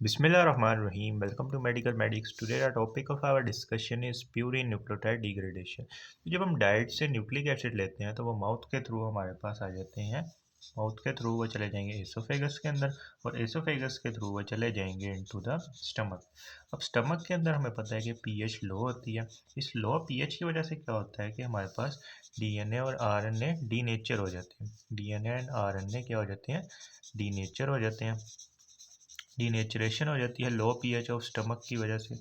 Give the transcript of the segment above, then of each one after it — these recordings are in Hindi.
Bismillahirrahmanirrahim. Welcome to Medical Medics. Today our topic of our discussion is purine nucleotide degradation. तो जब हम डाइट से न्यूक्लिक एसिड लेते हैं तो वो माउथ के थ्रू हमारे पास आ जाते हैं। माउथ के थ्रू वो चले जाएंगे एसोफेगस के अंदर और एसोफेगस के थ्रू वो चले जाएंगे इनटू द स्टमक। अब स्टमक के अंदर हमें पता है कि पीएच लो होती है। इस लो पीएच की वजह से क्या होता है कि हमारे पास डीएनए और आरएनए डीनेचर हो जाते हैं। डीएनए एंड आरएनए क्या हो जाते हैं? डीनेचर हो जाते हैं। डीनेचरेशन हो जाती है लो पीएच ऑफ स्टमक की वजह से।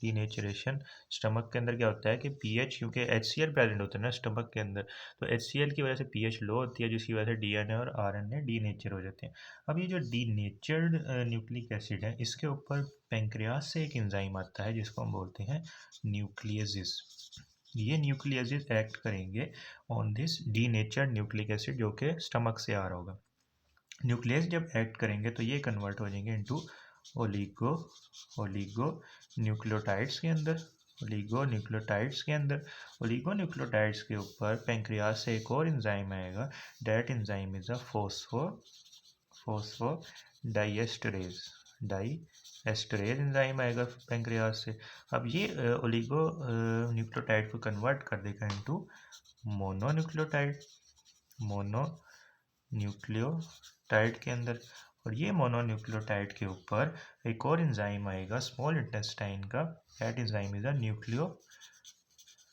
डीनेचरेशन स्टमक के अंदर क्या होता है कि पीएच, क्योंकि एचसीएल प्रेजेंट होता है ना स्टमक के अंदर, तो एचसीएल की वजह से पीएच लो होती है, जिसकी वजह से डीएनए और आरएनए डीनेचर हो जाते हैं। अब ये जो डीनेचर्ड न्यूक्लिक एसिड है, इसके ऊपर पेंक्रियास से एक एंजाइम आता है जिसको हम बोलते हैं न्यूक्लियसिस। ये न्यूक्लियसिस एक्ट करेंगे on this denatured nucleic acid जो कि स्टमक से आ रहा होगा। न्यूक्लियस जब एक्ट करेंगे तो ये कन्वर्ट हो जाएंगे इनटू ओलिगो ओलिगो न्यूक्लियोटाइड्स के अंदर। ओलिगो न्यूक्लियोटाइड्स के ऊपर पेंक्रियास से एक और एंजाइम आएगा। That enzyme is a phosphodiesterase diesterase enzyme आएगा पेंक्रियास से। अब ये ओलिगो न्यूक्लियोटाइड को कन्वर्ट कर देगा इनटू मोनोन्यूक्लियोटाइड मोनोन्यूक्लियोटाइड के अंदर। और ये मोनोन्यूक्लियोटाइड के ऊपर एक और एंजाइम आएगा स्मॉल इंटेस्टाइन का। That enzyme is a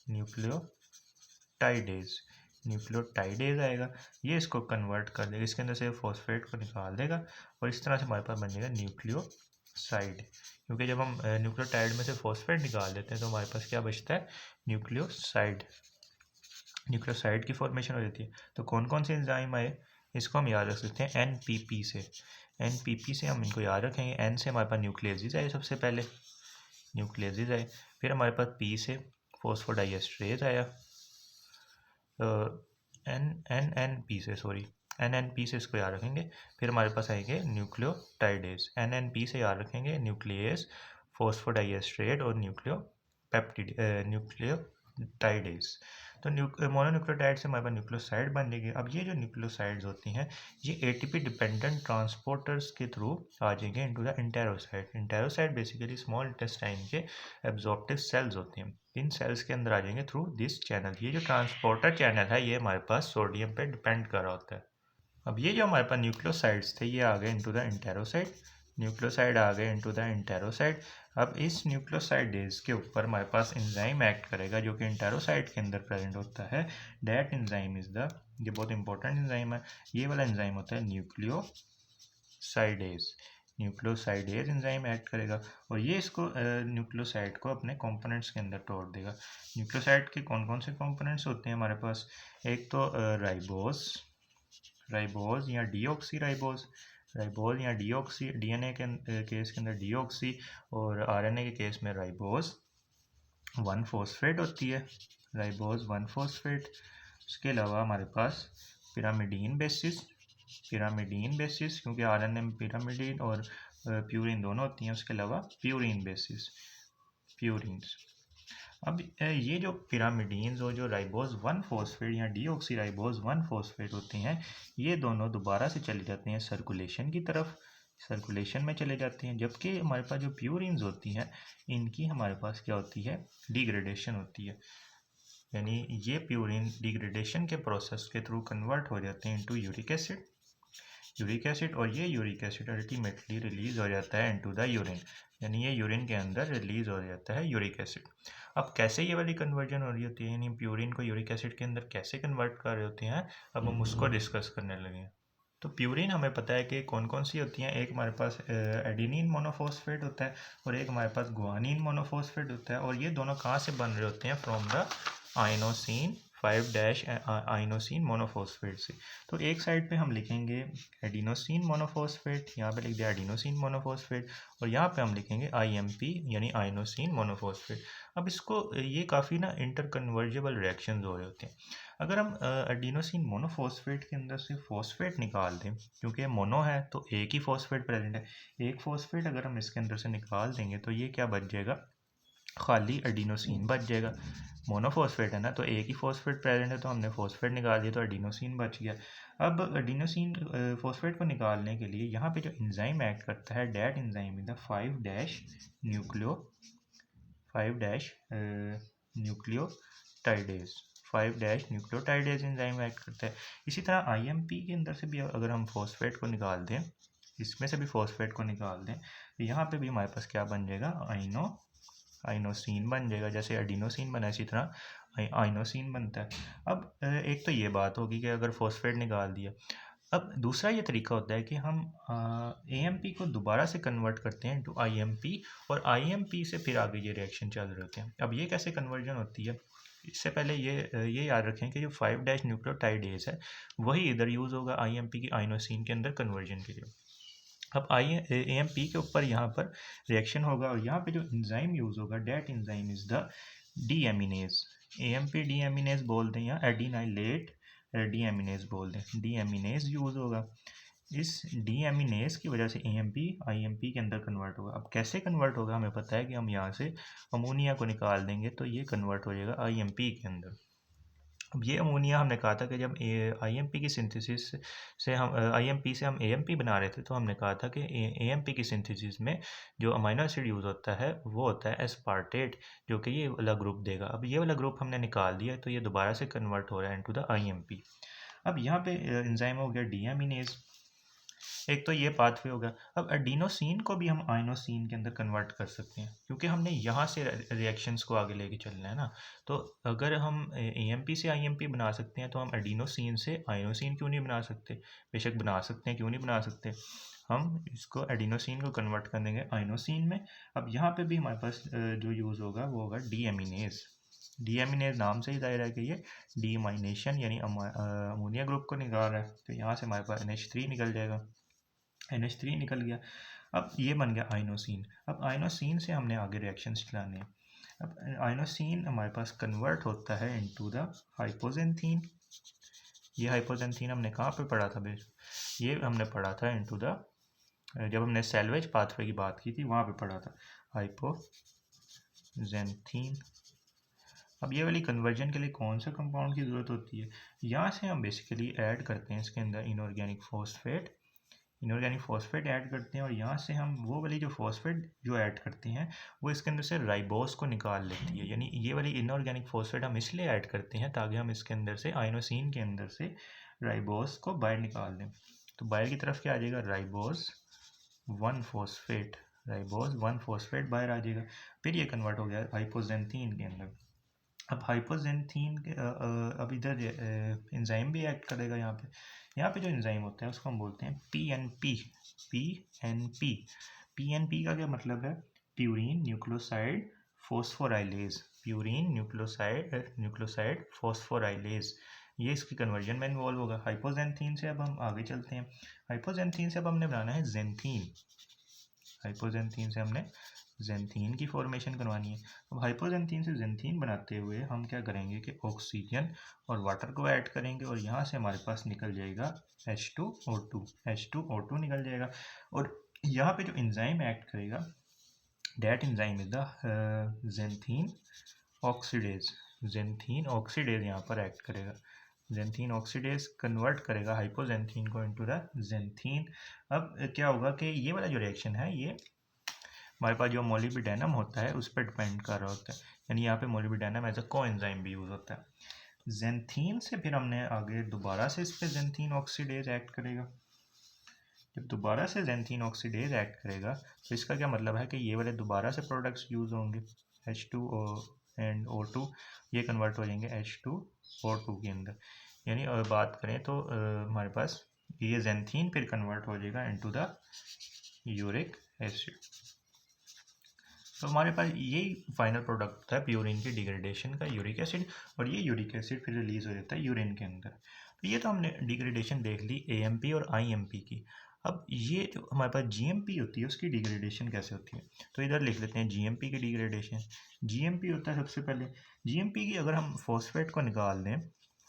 nucleotidase आएगा। ये इसको कन्वर्ट कर देगा, इसके अंदर से फॉस्फेट को निकाल देगा और इस तरह से हमारे पास बन जाएगा न्यूक्लियोसाइड। क्योंकि जब हम न्यूक्लियोटाइड में से फॉस्फेट निकाल देते हैं तो हमारे पास क्या बचता है? न्यूक्लियोसाइड की फॉर्मेशन हो जाती है। तो कौन कौन से एंजाइम आए इसको हम याद रख सकते हैं एनपीपी से। एनपीपी से हम इनको याद रखेंगे। एन से हमारे पास न्यूक्लियसिस आए, सबसे पहले न्यूक्लियसिस आए, फिर हमारे पास पी से फोस्फोडाइएस्टरेज आया, एन एन पी से इसको याद रखेंगे। फिर हमारे पास आएंगे न्यूक्लियोटाइडेज। एन एन पी से याद रखेंगे न्यूक्लियस, फोस्फोडाइएस्ट्रेट और न्यूक्लियोटाइडेज। तो मोनोन्यूक्लियोटाइड से हमारे पास न्यूक्लियोसाइड बन जाएगी। अब ये जो न्यूक्लियोसाइड्स होती हैं ये एटीपी डिपेंडेंट ट्रांसपोर्टर्स के थ्रू आ जाएंगे into the enterocyte. Enterocyte basically small intestine के एब्जॉर्प्टिव सेल्स होते हैं। इन सेल्स के अंदर आ जाएंगे थ्रू दिस चैनल। ये जो ट्रांसपोर्टर चैनल है ये हमारे पास सोडियम पे डिपेंड कर रहा होता है। अब ये जो हमारे पास न्यूक्लियोसाइड्स थे ये आ गए इनटू द इंटेरोसाइड। न्यूक्लियोसाइड आ गए इनटू द इंटेरोसाइड। अब इस न्यूक्लियोसाइडेज के ऊपर हमारे पास एंजाइम एक्ट करेगा जो कि इंटेरोसाइड के अंदर प्रेजेंट होता है। दैट एंजाइम इज द, ये बहुत इंपॉर्टेंट एंजाइम है, ये वाला एंजाइम होता है न्यूक्लियोसाइडेज। न्यूक्लियोसाइडेज एंजाइम एक्ट करेगा और ये इसको न्यूक्लियोसाइड को अपने कंपोनेंट्स के अंदर तोड़ देगा। न्यूक्लियोसाइड के कौन कौन से कंपोनेंट्स होते हैं हमारे पास? एक तो राइबोज या डीऑक्सी राइबोज या डीऑक्सी, डीएनए के केस के अंदर डीऑक्सी और आरएनए के केस में राइबोज 1 फॉस्फेट होती है। Ribose 1 phosphate. उसके अलावा हमारे पास पिरामिडीन बेसिस, क्योंकि आरएनए में पिरामिडीन और प्यूरिन दोनों होती हैं। उसके अलावा प्यूरिन बेसिस, प्यूरिन्स। अब ये जो पिरामिडीन्स और जो राइबोज 1 फॉस्फेट या डीऑक्सी राइबोज 1 फॉस्फेट होते हैं ये दोनों दोबारा से चले जाते हैं सर्कुलेशन की तरफ, सर्कुलेशन में चले जाते हैं। जबकि हमारे पास जो प्यूरिन्स होती हैं इनकी हमारे पास क्या होती है? डिग्रेडेशन होती है। यानी ये प्यूरिन डिग्रेडेशन के प्रोसेस के थ्रू कन्वर्ट हो जाते हैं इनटू यूरिक एसिड और ये यूरिक एसिड अल्टीमेटली रिलीज हो जाता है इनटू द यूरिन। यानी ये यूरिन के अंदर रिलीज हो जाता है यूरिक एसिड। अब कैसे ये वाली कन्वर्जन हो रही होती है, यानी प्यूरिन को यूरिक एसिड के अंदर कैसे कन्वर्ट कर रहे होते हैं, अब हम उसको डिस्कस करने लगे। तो प्यूरिन हमें पता है कि कौन कौन सी होती हैं। एक हमारे पास एडिनिन मोनोफॉस्फेट होता है और एक हमारे पास गुआनिन मोनोफॉस्फेट होता है। और ये दोनों कहाँ से बन रहे होते हैं? From the inosine 5 inosine monophosphate से। तो एक साइड पे हम लिखेंगे एडिनोसिन मोनोफॉस्फेट, यहाँ पे लिख दिया एडिनोसिन मोनोफॉस्फेट, और यहाँ पे हम लिखेंगे आईएमपी यानी आइनोसिन मोनोफॉस्फेट। अब इसको ये काफ़ी ना इंटरकन्वर्जेबल रिएक्शंस हो रहे होते हैं। अगर हम एडिनोसिन मोनोफॉस्फेट के अंदर से फॉस्फेट निकाल दें, क्योंकि मोनो है तो एक ही फॉस्फेट प्रेजेंट है, एक फॉस्फेट अगर हम इसके अंदर से निकाल देंगे तो ये क्या बच जाएगा? खाली एडिनोसिन बच जाएगा। मोनोफॉस्फेट है ना, तो एक ही फॉस्फेट प्रेजेंट है तो हमने फॉस्फेट निकाल दिया तो एडिनोसिन बच गया। अब एडिनोसिन फॉस्फेट को निकालने के लिए यहाँ पे जो एंजाइम एक्ट करता है, that enzyme is the five nucleotidase five nucleotidase enzyme act करता है। इसी तरह आईएमपी के अंदर से भी अगर हम फॉस्फेट को निकाल दें, इसमें से भी फॉस्फेट को निकाल दें, तो यहाँ पे भी हमारे पास क्या बन जाएगा, आइनोसिन बन जाएगा। जैसे एडिनोसिन बना इसी तरह आइनोसिन बनता है। अब एक तो ये बात होगी कि अगर फॉस्फेट निकाल दिया। अब दूसरा ये तरीका होता है कि हम एएमपी को दोबारा से कन्वर्ट करते हैं टू आईएमपी, और आईएमपी से फिर आगे ये रिएक्शन चल रहे होते हैं। अब ये कैसे कन्वर्जन होती है, इससे पहले ये याद रखें कि जो 5-न्यूक्लियोटाइडेज है वही इधर यूज़ होगा आईएमपी की आइनोसिन के अंदर कन्वर्जन के लिए। अब एएमपी के ऊपर यहाँ पर रिएक्शन होगा और यहाँ पे जो एंजाइम यूज़ होगा, that enzyme is the deaminase. AMP deaminase बोल दें या एडिनाइलेट डीएमिनेज बोल दें, डीएमिनेज यूज़ होगा। इस डीएमिनेज की वजह से एएमपी आईएमपी के अंदर कन्वर्ट होगा। अब कैसे कन्वर्ट होगा, हमें पता है कि हम यहाँ से अमोनिया को निकाल देंगे तो ये कन्वर्ट हो जाएगा आईएमपी के अंदर। अब ये अमोनिया हमने कहा था कि जब आईएमपी की सिंथेसिस से हम आईएमपी से हम एएमपी बना रहे थे, तो हमने कहा था कि एएमपी की सिंथेसिस में जो अमीनो एसिड यूज़ होता है वो होता है एस्पार्टेट, जो कि ये वाला ग्रुप देगा। अब ये वाला ग्रुप हमने निकाल दिया तो ये दोबारा से कन्वर्ट हो रहा है इनटू द आईएमपी। अब यहाँ पे एंजाइम हो गया डीएमिनेज, एक तो ये पाथवे होगा। अब एडिनोसिन को भी हम आइनोसिन के अंदर कन्वर्ट कर सकते हैं, क्योंकि हमने यहाँ से रिएक्शंस को आगे लेके चलना है ना। तो अगर हम एएमपी से आईएमपी बना सकते हैं तो हम एडिनोसिन से आइनोसिन क्यों नहीं बना सकते? बेशक बना सकते हैं, क्यों नहीं बना सकते। हम इसको एडिनोसिन को कन्वर्ट कर देंगे आइनोसिन में। अब यहाँ पे भी हमारे पास जो यूज़ होगा वो होगा डीएमिनेज। डीएमिनेज नाम से ही जाहिर है कि ये डीमाइनेशन यानी अमोनिया ग्रुप को निकाल रहा है, तो यहाँ से हमारे पास NH3 निकल जाएगा, NH3 निकल गया। अब ये बन गया आइनोसिन। अब आइनोसिन से हमने आगे रिएक्शन चलाने हैं। अब आइनोसिन हमारे पास कन्वर्ट होता है इनटू द हाइपोजेंथीन। ये हाइपोजेंथीन हमने कहाँ पे पढ़ा था बेस, ये हमने पढ़ा था इनटू द, जब हमने सैल्वेज पाथवे की बात की थी वहाँ पे पढ़ा था हाइपोजेंथीन। अब ये वाली कन्वर्जन के लिए कौन सा कंपाउंड की ज़रूरत होती है, यहाँ से हम बेसिकली ऐड करते हैं इसके अंदर इनऑर्गेनिक फॉस्फेट ऐड करते हैं, और यहाँ से हम वो वाली जो फॉस्फेट जो ऐड करते हैं वो इसके अंदर से राइबोस को निकाल लेती है। यानी ये वाली इनऑर्गेनिक फॉस्फेट हम इसलिए ऐड करते हैं ताकि हम इसके अंदर से आइनोसिन के अंदर से राइबोस को बाहर निकाल दें। तो बाहर की तरफ क्या आ जाएगा, राइबोस 1 फॉस्फेट बाहर आ जाएगा। फिर ये कन्वर्ट हो गया हाइपोजेंथीन के अंदर। अब हाइपोजेंथीन के अब इधर एंजाइम भी एक्ट करेगा। यहाँ पे जो एंजाइम होता है उसको हम बोलते हैं पीएनपी। पीएनपी का क्या मतलब है, प्यूरीन न्यूक्लियोसाइड फोस्फोराइलेज। ये इसकी कन्वर्जन में इन्वॉल्व होगा। हाइपोजेंथीन से अब हम आगे चलते हैं। हाइपोजेंथीन से अब हमने बनाना है जेंथीन। हाइपोजेंथीन से हमने जेंथीन की फॉर्मेशन करवानी है। अब हाइपोजेंथीन से जेंथीन बनाते हुए हम क्या करेंगे कि ऑक्सीजन और वाटर को ऐड करेंगे, और यहाँ से हमारे पास निकल जाएगा H2O2 निकल जाएगा। और यहाँ पे जो एंजाइम एक्ट करेगा, that enzyme is the xanthine oxidase यहाँ पर एक्ट करेगा। जेंथीन ऑक्सीडेज कन्वर्ट करेगा हाइपोजेंथीन को इनटू द जेंथीन। अब क्या होगा कि ये वाला जो रिएक्शन है ये हमारे पास जो मोलिब्डेनम होता है उस पर डिपेंड कर रहा होता है, यानी यहाँ पे मोलिब्डेनम एज अ कोएंजाइम भी यूज़ होता है। जेंथीन से फिर हमने आगे दोबारा से इस पर जेंथीन ऑक्सीडेज एक्ट करेगा। जब दोबारा से जेंथीन ऑक्सीडेज एक्ट करेगा तो इसका क्या मतलब है कि ये वाले दोबारा से प्रोडक्ट्स यूज़ होंगे, H2O एंड O2, ये कन्वर्ट हो जाएंगे H2O2 के अंदर। यानी बात करें तो हमारे पास ये जेंथीन फिर कन्वर्ट हो जाएगा इनटू द यूरिक एसिड। तो हमारे पास यही फाइनल प्रोडक्ट है प्यूरिन की डिग्रेडेशन का, यूरिक एसिड, और ये यूरिक एसिड फिर रिलीज हो जाता है यूरिन के अंदर। तो ये तो हमने डिग्रेडेशन देख ली एएमपी और आईएमपी की। अब ये जो हमारे पास जीएमपी होती है उसकी डिग्रेडेशन कैसे होती है, तो इधर लिख लेते हैं जीएमपी की डिग्रेडेशन। जीएमपी होता है सबसे पहले, जीएमपी की अगर हम फॉस्फेट को निकाल दें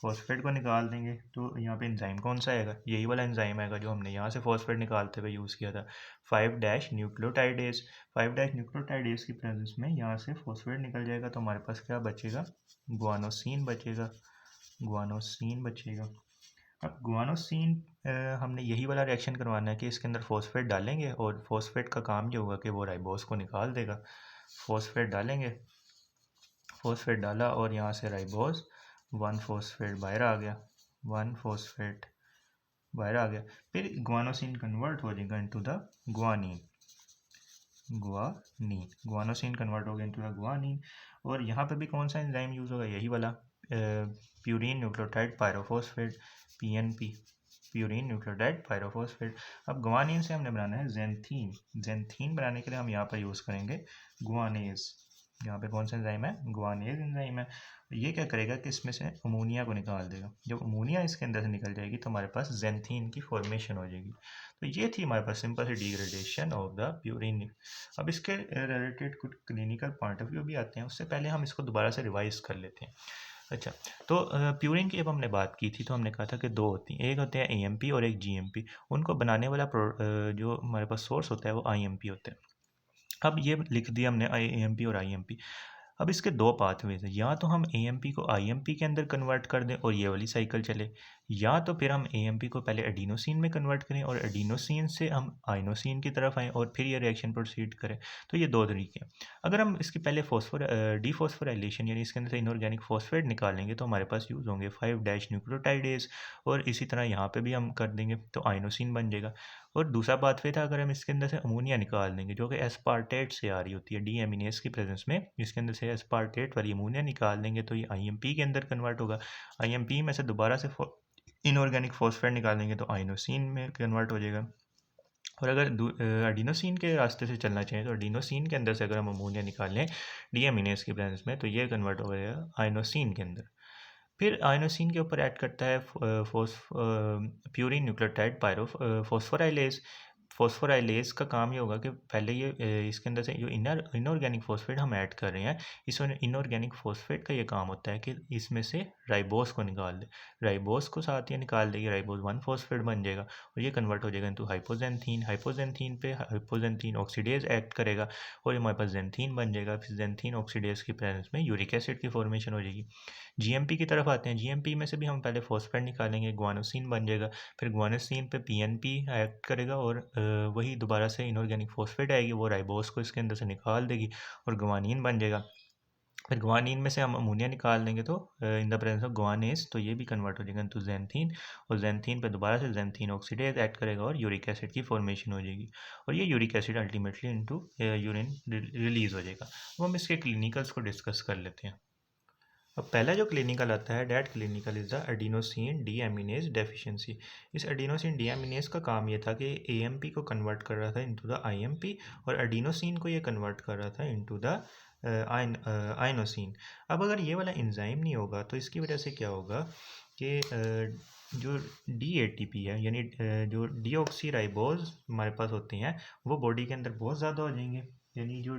फॉस्फेट को निकाल देंगे तो यहाँ पे एंजाइम कौन सा आएगा, यही वाला एंजाइम आएगा जो हमने यहाँ से फॉस्फेट निकालते हुए यूज़ किया था, 5 न्यूक्लियोटाइडेज। 5 न्यूक्लियोटाइडेज की प्रेजेंस में यहाँ से फॉस्फेट निकल जाएगा तो हमारे पास क्या बचेगा, गुआनोसिन बचेगा, गुआनोसिन बचेगा। अब गुआनोसिन हमने यही वाला रिएक्शन करवाना है कि इसके अंदर फॉस्फेट डालेंगे और फॉस्फेट का काम ये होगा कि वो राइबोस को निकाल देगा। फॉस्फेट डालेंगे, फॉस्फेट डाला और यहाँ से राइबोस 1 फॉस्फेट बाहर आ गया, 1 फॉस्फेट बाहर आ गया। फिर गुआनोसिन कन्वर्ट हो जाएगा into the guanine, guanine, guanosine convert हो गया इनटू द गुआनिन। और यहाँ पे भी कौन सा एंजाइम यूज़ होगा, यही वाला purine nucleotide pyrophosphate, PNP, purine nucleotide pyrophosphate. अब गुआनिन से हमने बनाना है जेंथीन, जेंथीन बनाने के लिए हम यहाँ पर यूज़ करेंगे गुआनेज। यहाँ पे कौन सा एंजाइम है, गुआनेज एंजाइम है। ये क्या करेगा कि इसमें से अमोनिया को निकाल देगा, जब अमोनिया इसके अंदर से निकल जाएगी तो हमारे पास जेंथीन की फॉर्मेशन हो जाएगी। तो ये थी हमारे पास सिंपल सी डिग्रेडेशन ऑफ द प्यूरिन। अब इसके रिलेटेड कुछ क्लिनिकल पॉइंट ऑफ व्यू भी आते हैं, उससे पहले हम इसको दोबारा से रिवाइज कर लेते हैं। अच्छा, तो प्यूरिन की जब हमने बात की थी तो हमने कहा था कि दो होती हैं, एक होते हैं एएमपी और एक जीएमपी। उनको बनाने वाला जो हमारे पास सोर्स होता है वो आईएमपी होता है। अब ये लिख दिया हमने एएमपी और आईएमपी। अब इसके दो पाथवेज हैं, या तो हम एएमपी को आईएमपी के अंदर कन्वर्ट कर दें और ये वाली साइकिल चले, या तो फिर हम एएमपी को पहले एडिनोसिन में कन्वर्ट करें और एडिनोसिन से हम आइनोसिन की तरफ आएँ और फिर ये रिएक्शन प्रोसीड करें। तो ये दो तरीके हैं। अगर हम इसके पहले डीफॉस्फोराइलेशन यानी इसके अंदर से इनऑर्गेनिक फॉस्फेट निकालेंगे तो हमारे पास यूज़ होंगे 5 न्यूक्लियोटाइडेज, और इसी तरह यहाँ पे भी हम कर देंगे तो आइनोसिन बन जाएगा। और दूसरा पाथवे था, अगर हम इसके अंदर से अमोनिया निकाल देंगे जो कि एस्पार्टेट से आ रही होती है, डी एमिनेज की प्रेजेंस में इसके अंदर से एस्पार्टेट वाली अमोनिया निकाल देंगे तो ये आईएमपी के अंदर कन्वर्ट होगा। आईएमपी में से दोबारा से इनऑर्गेनिक फॉस्फेट निकालेंगे तो आइनोसिन में कन्वर्ट हो जाएगा। और अगर एडिनोसिन के रास्ते से चलना चाहिए तो एडिनोसिन के अंदर से अगर हम अमोनिया निकाल लें डी एमिनेज की प्रेजेंस में तो ये कन्वर्ट हो जाएगा आइनोसिन के अंदर। फिर आइनोसिन के ऊपर ऐड करता है purine nucleotide pyrophosphorylase. Phosphorylase का काम ये होगा कि पहले ये इसके अंदर से जो इनऑर्गेनिक फॉस्फेट हम ऐड कर रहे हैं, इस इनऑर्गेनिक फॉस्फेट का ये काम होता है कि इसमें से राइबोस को निकाल दे, राइबोस को साथ ही निकाल देगी, राइबोस 1 फॉस्फेट बन जाएगा और ये कन्वर्ट हो जाएगा इनटू हाइपोजेंथीन। हाइपोजेंथीन पे हाइपोजेंथीन ऑक्सीडेज एक्ट करेगा और हमारे पास जेंथीन बन जाएगा। फिर जेंथीन ऑक्सीडेज की प्रेजेंस में यूरिक एसिड की फॉर्मेशन हो जाएगी। जीएमपी की तरफ आते हैं, जीएमपी में से भी हम पहले फॉस्फेट निकालेंगे, गुआनोसिन बन जाएगा। फिर गुआनोसिन पे पीएनपी एक्ट करेगा और वही दोबारा से इनऑर्गेनिक फॉस्फेट आएगी, वो राइबोस को इसके अंदर से निकाल देगी और गुआनिन बन जाएगा। फिर गुआनिन में से हम अमोनिया निकाल देंगे तो इन द प्रेजेंस ऑफ गुआनेस तो ये भी कन्वर्ट हो जाएगा इनटू जेंथीन, और जेंथीन पे दोबारा से जेंथीन ऑक्सीडेज एक्ट करेगा और यूरिक एसिड की फॉर्मेशन हो जाएगी और ये uric acid ultimately into urine release हो जाएगा। अब हम इसके क्लिनिकल्स को डिस्कस कर लेते हैं। अब पहला जो क्लिनिकल आता है, that clinical is the adenosine deaminase deficiency. इस एडिनोसिन डीएमिनेज का काम ये था कि एएमपी को कन्वर्ट कर रहा था इनटू द आईएमपी और एडिनोसिन को ये कन्वर्ट कर रहा था इनटू द आइनोसिन। अब अगर ये वाला एंजाइम नहीं होगा तो इसकी वजह से क्या होगा कि जो डीएटीपी है यानी जो डीऑक्सी राइबोज हमारे पास होते हैं वो बॉडी के अंदर बहुत ज़्यादा हो जाएंगे, यानी जो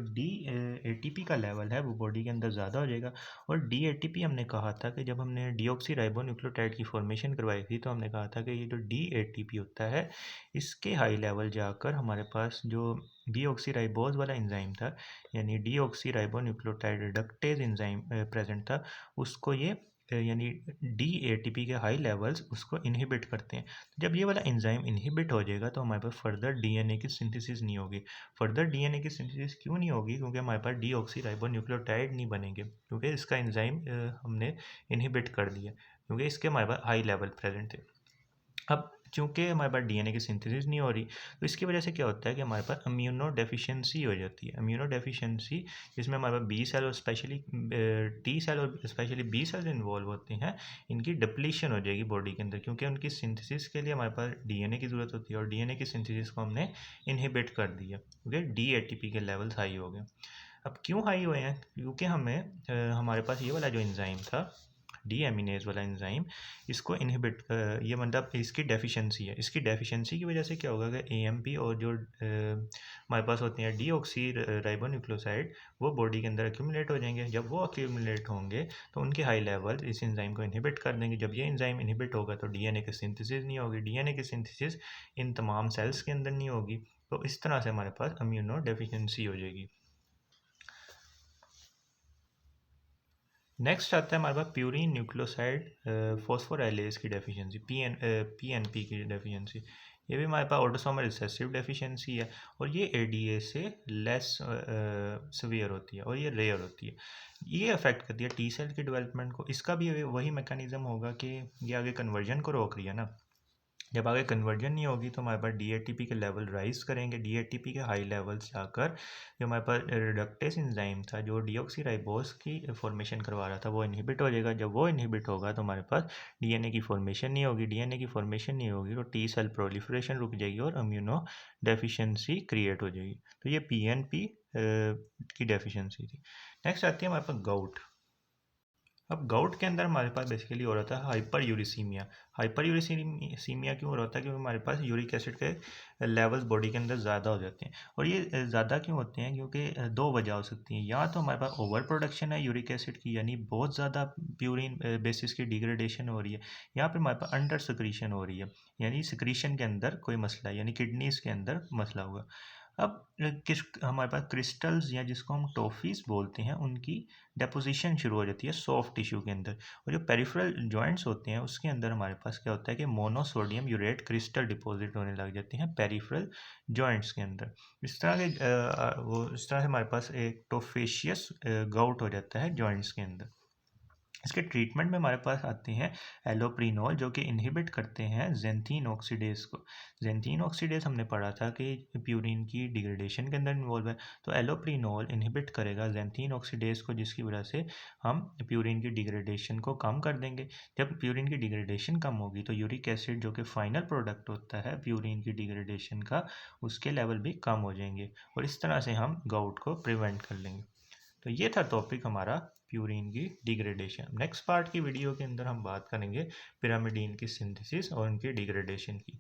एटीपी का लेवल है वो बॉडी के अंदर ज़्यादा हो जाएगा। और डीएटीपी हमने कहा था कि जब हमने डीऑक्सी राइबोन्यूक्लियोटाइड की फॉर्मेशन करवाई थी तो हमने कहा था कि ये जो डीएटीपी होता है इसके हाई लेवल जाकर हमारे पास जो डीऑक्सी राइबोज वाला एंजाइम था यानी deoxy ribonucleotide reductase enzyme present था, उसको ये यानी डीएटीपी के हाई लेवल्स उसको इनहिबिट करते हैं। जब ये वाला एंजाइम इनहिबिट हो जाएगा तो हमारे पास फर्दर डीएनए की सिंथेसिस नहीं होगी। फर्दर डीएनए की सिंथेसिस क्यों नहीं होगी, क्योंकि हमारे पास डीऑक्सी राइबोन्यूक्लियोटाइड नहीं बनेंगे, क्योंकि इसका एंजाइम हमने इनहिबिट कर दिया, क्योंकि इसके हमारे पास हाई लेवल प्रेजेंट है। अब चूंकि हमारे पास डीएनए की सिंथेसिस नहीं हो रही तो इसकी वजह से क्या होता है कि हमारे पास इम्यूनो डेफिशिएंसी हो जाती है। इम्यूनो डेफिशिएंसी जिसमें हमारे पास बी सेल और स्पेशली टी सेल और स्पेशली बी सेल इन्वॉल्व होते हैं, इनकी डिप्लीशन हो जाएगी बॉडी के अंदर, क्योंकि उनकी सिंथेसिस के लिए हमारे पास डीएनए की ज़रूरत होती है और डीएनए की सिंथेसिस को हमने इनहिबिट कर दिया क्योंकि डीएटीपी के लेवल्स हाई हो गए। अब क्यों हाई हुए हैं, क्योंकि हमें हमारे पास ये वाला जो एंजाइम था डीएमिनेज वाला एंजाइम, इसको इनहिबिट, ये मतलब इसकी डेफिशिएंसी है। इसकी डेफिशिएंसी की वजह से क्या होगा कि एएमपी और जो हमारे पास होती हैं डीऑक्सी राइबोन्यूक्लियोसाइड, वो बॉडी के अंदर एक्यूमुलेट हो जाएंगे। जब वो एक्यूमुलेट होंगे तो उनके हाई लेवल इस एंजाइम को इनहिबिट कर देंगे। जब ये एंजाइम इनहिबिट होगा तो डीएनए की सिंथेसिस नहीं होगी, डीएनए की सिंथेसिस इन तमाम सेल्स के अंदर नहीं होगी, तो इस तरह से हमारे पास इम्यूनो डेफिशिएंसी हो जाएगी। नेक्स्ट आता है हमारे पास प्यूरिन न्यूक्लियोसाइड फॉस्फोराइलेज की डेफिशिएंसी, पीएनपी की डेफिशिएंसी। ये भी हमारे पास ऑटोसोमल रिसेसिव डेफिशिएंसी है और ये एडीए से लेस सीवियर होती है और ये रेयर होती है। ये अफेक्ट करती है टी सेल के डेवलपमेंट को। इसका भी वही मैकेनिज्म होगा कि ये आगे कन्वर्जन को रोक रही है ना। जब आगे कन्वर्जन नहीं होगी तो हमारे पास डीएटीपी के लेवल राइज करेंगे। डीएटीपी के हाई लेवल्स जाकर जो हमारे पास रिडक्टेस एंजाइम था जो डीऑक्सीराइबोस की फॉर्मेशन करवा रहा था वो इनहिबिट हो जाएगा। जब वो इनहिबिट होगा तो हमारे पास डीएनए की फॉर्मेशन नहीं होगी। डीएनए की फॉर्मेशन नहीं होगी तो टी सेल प्रोलिफरेशन रुक जाएगी और इम्यूनो डेफिशिएंसी क्रिएट हो जाएगी। तो ये पीएनपी की डेफिशिएंसी थी। नेक्स्ट आती है हमारे पास गाउट। अब गाउट के अंदर हमारे पास बेसिकली हो रहा था हाइपर यूरिसीमिया। हाइपर यूरिसीमिया क्यों हो रहा था? क्योंकि हमारे पास यूरिक एसिड के लेवल्स बॉडी के अंदर ज़्यादा हो जाते हैं। और ये ज़्यादा क्यों होते हैं? क्योंकि दो वजह हो सकती हैं। या तो हमारे पास ओवर प्रोडक्शन है यूरिक एसिड की, यानी बहुत ज़्यादा प्यूरिन बेसिस की डिग्रेडेशन हो रही है, या फिर हमारे पास अंडर सिक्रीशन हो रही है, यानी सिक्रीशन के अंदर कोई मसला है, यानी किडनीज के अंदर मसला हुआ। अब किस हमारे पास क्रिस्टल्स या जिसको हम टॉफीज बोलते हैं उनकी डेपोजिशन शुरू हो जाती है सॉफ्ट टिश्यू के अंदर। और जो पेरिफेरल जॉइंट्स होते हैं उसके अंदर हमारे पास क्या होता है कि मोनोसोडियम यूरेट क्रिस्टल डिपॉजिट होने लग जाते हैं पेरिफेरल जॉइंट्स के अंदर। इस तरह के इस तरह से हमारे पास एक टोफेशियस गाउट हो जाता है जॉइंट्स के अंदर। इसके ट्रीटमेंट में हमारे पास आते हैं एलोप्रीनोल, जो कि इनहिबिट करते हैं जेंथीन ऑक्सीडेज को। जेंथीन ऑक्सीडेज हमने पढ़ा था कि प्यूरिन की डिग्रेडेशन के अंदर इन्वॉल्व है, तो एलोप्रीनोल इनहिबिट करेगा जेंथीन ऑक्सीडेज को, जिसकी वजह से हम प्यूरिन की डिग्रेडेशन को कम कर देंगे। जब प्यूरिन की डिग्रेडेशन कम होगी तो यूरिक एसिड जो कि फाइनल प्रोडक्ट होता है प्यूरिन की डिग्रेडेशन का, उसके लेवल भी कम हो जाएंगे और इस तरह से हम गाउट को प्रिवेंट कर लेंगे। तो ये था टॉपिक हमारा प्यूरिन की डिग्रेडेशन। नेक्स्ट पार्ट की वीडियो के अंदर हम बात करेंगे पिरामिडीन की सिंथेसिस और उनकी डिग्रेडेशन की।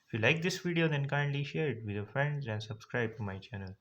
If you like this video then kindly share it with your friends and subscribe to my channel.